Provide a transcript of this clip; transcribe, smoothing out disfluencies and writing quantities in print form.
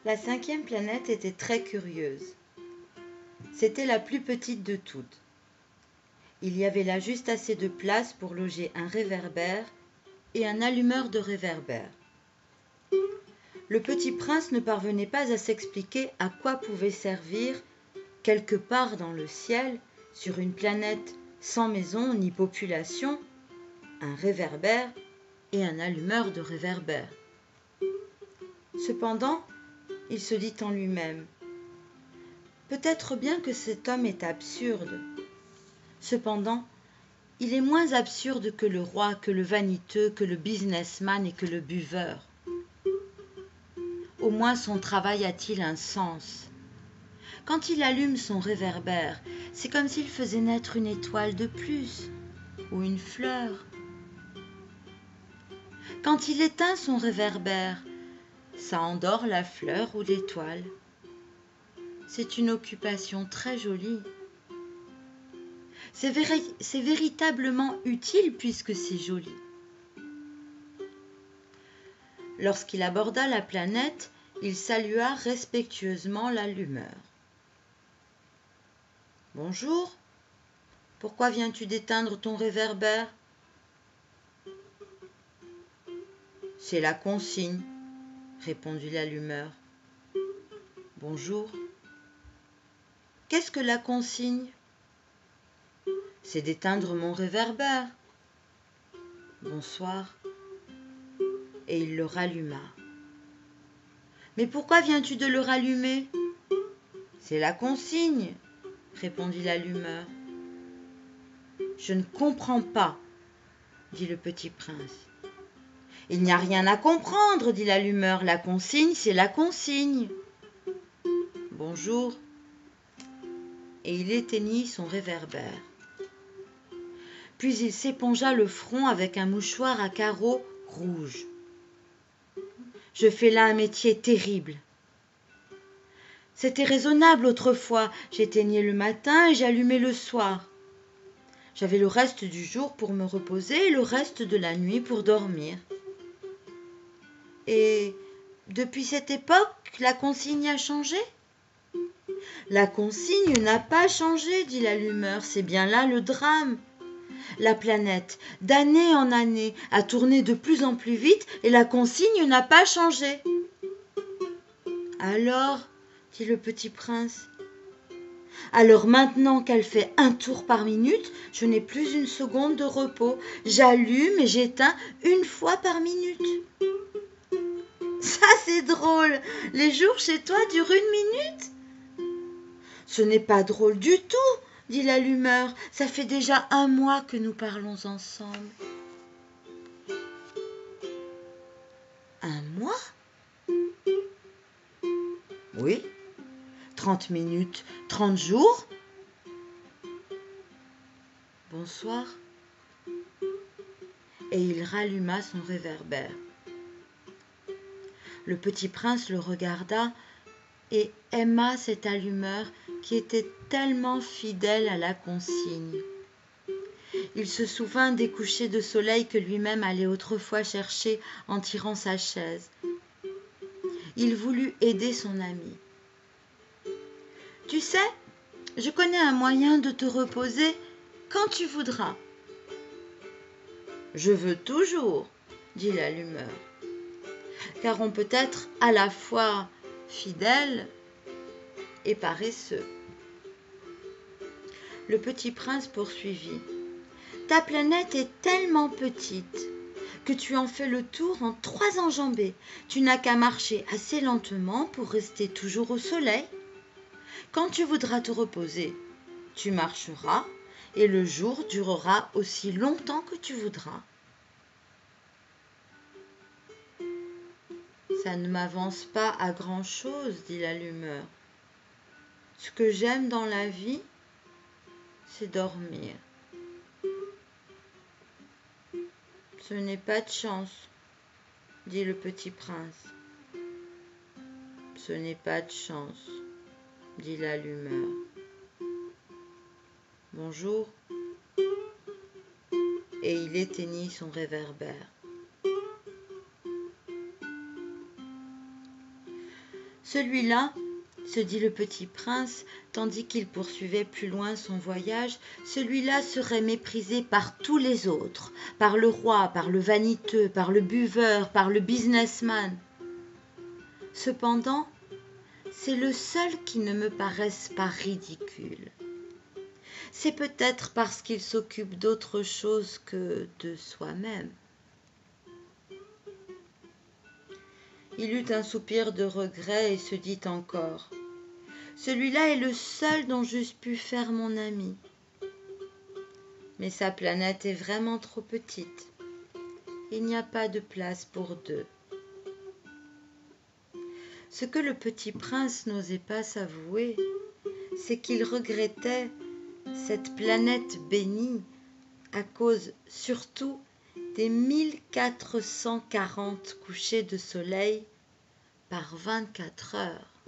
La cinquième planète était très curieuse. C'était la plus petite de toutes. Il y avait là juste assez de place pour loger un réverbère et un allumeur de réverbère. Le petit prince ne parvenait pas à s'expliquer à quoi pouvait servir, quelque part dans le ciel, sur une planète sans maison ni population, un réverbère et un allumeur de réverbère. Cependant, il se dit en lui-même, « Peut-être bien que cet homme est absurde. Cependant, il est moins absurde que le roi, que le vaniteux, que le businessman et que le buveur. Au moins son travail a-t-il un sens. Quand il allume son réverbère, c'est comme s'il faisait naître une étoile de plus ou une fleur. Quand il éteint son réverbère, ça endort la fleur ou l'étoile. C'est une occupation très jolie. C'est véritablement utile puisque c'est joli. Lorsqu'il aborda la planète, il salua respectueusement l'allumeur. « Bonjour, pourquoi viens-tu d'éteindre ton réverbère ?»« C'est la consigne, » répondit l'allumeur. « Bonjour. Qu'est-ce que la consigne ?»« C'est d'éteindre mon réverbère. »« Bonsoir. » Et il le ralluma. « Mais pourquoi viens-tu de le rallumer ?»« C'est la consigne, » répondit l'allumeur. « Je ne comprends pas, » dit le petit prince. « Il n'y a rien à comprendre, » dit l'allumeur. « La consigne, c'est la consigne. »« Bonjour. » Et il éteignit son réverbère. Puis il s'épongea le front avec un mouchoir à carreaux rouges. « Je fais là un métier terrible. C'était raisonnable autrefois. J'éteignais le matin et j'allumais le soir. J'avais le reste du jour pour me reposer et le reste de la nuit pour dormir. Et depuis cette époque, la consigne a changé ? La consigne n'a pas changé, dit l'allumeur, c'est bien là le drame. La planète, d'année en année, a tourné de plus en plus vite et la consigne n'a pas changé. Alors, dit le petit prince, alors maintenant qu'elle fait un tour par minute, je n'ai plus une seconde de repos. J'allume et j'éteins une fois par minute. Ça, c'est drôle. Les jours chez toi durent une minute ? Ce n'est pas drôle du tout, dit l'allumeur. Ça fait déjà un mois que nous parlons ensemble. Un mois ? Oui. 30 minutes, 30 jours. Bonsoir. Et il ralluma son réverbère. Le petit prince le regarda et aima cet allumeur qui était tellement fidèle à la consigne. Il se souvint des couchers de soleil que lui-même allait autrefois chercher en tirant sa chaise. Il voulut aider son ami. « Tu sais, je connais un moyen de te reposer quand tu voudras. »« Je veux toujours, » dit l'allumeur, car on peut être à la fois fidèle et paresseux. Le petit prince poursuivit. « Ta planète est tellement petite que tu en fais le tour en 3 enjambées. Tu n'as qu'à marcher assez lentement pour rester toujours au soleil. Quand tu voudras te reposer, tu marcheras et le jour durera aussi longtemps que tu voudras. » Ça ne m'avance pas à grand-chose, dit l'allumeur. Ce que j'aime dans la vie, c'est dormir. Ce n'est pas de chance, dit le petit prince. Ce n'est pas de chance, dit l'allumeur. Bonjour. Et il éteignit son réverbère. Celui-là, se dit le petit prince, tandis qu'il poursuivait plus loin son voyage, celui-là serait méprisé par tous les autres, par le roi, par le vaniteux, par le buveur, par le businessman. Cependant, c'est le seul qui ne me paraisse pas ridicule. C'est peut-être parce qu'il s'occupe d'autre chose que de soi-même. Il eut un soupir de regret et se dit encore : celui-là est le seul dont j'eusse pu faire mon ami. Mais sa planète est vraiment trop petite. Il n'y a pas de place pour deux. Ce que le petit prince n'osait pas s'avouer, c'est qu'il regrettait cette planète bénie à cause surtout des 1440 couchers de soleil par 24 heures.